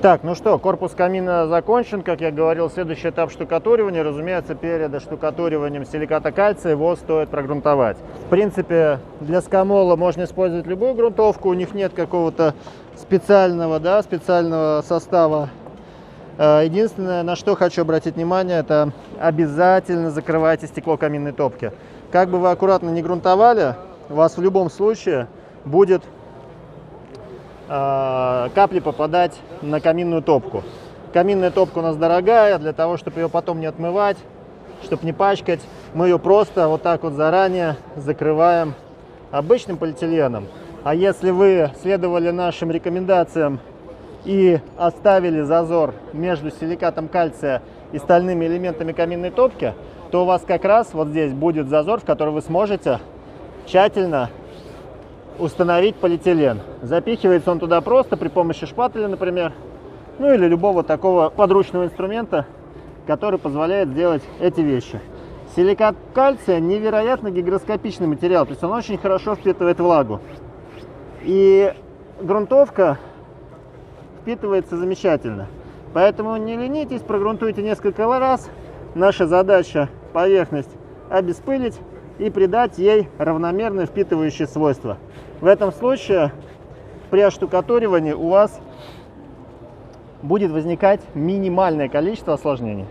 Так, ну что, корпус камина закончен. Как я говорил, следующий этап штукатуривания. Разумеется, перед штукатуриванием силиката кальция его стоит прогрунтовать. В принципе, для скамола можно использовать любую грунтовку. У них нет какого-то специального состава. Единственное, на что хочу обратить внимание, это обязательно закрывайте стекло каминной топки. Как бы вы аккуратно не грунтовали, у вас в любом случае будет капли попадать на каминную топку. Каминная топка у нас дорогая, для того, чтобы ее потом не отмывать, чтобы не пачкать, мы ее просто вот так вот заранее закрываем обычным полиэтиленом. А если вы следовали нашим рекомендациям и оставили зазор между силикатом кальция и стальными элементами каминной топки, то у вас как раз вот здесь будет зазор, в который вы сможете тщательно установить полиэтилен. Запихивается он туда просто при помощи шпателя, например, ну или любого такого подручного инструмента, который позволяет сделать эти вещи. Силикат кальция невероятно гигроскопичный материал, то есть он очень хорошо впитывает влагу. И грунтовка впитывается замечательно. Поэтому не ленитесь, прогрунтуйте несколько раз. Наша задача поверхность обеспылить и придать ей равномерно впитывающие свойства. В этом случае при оштукатуривании у вас будет возникать минимальное количество осложнений.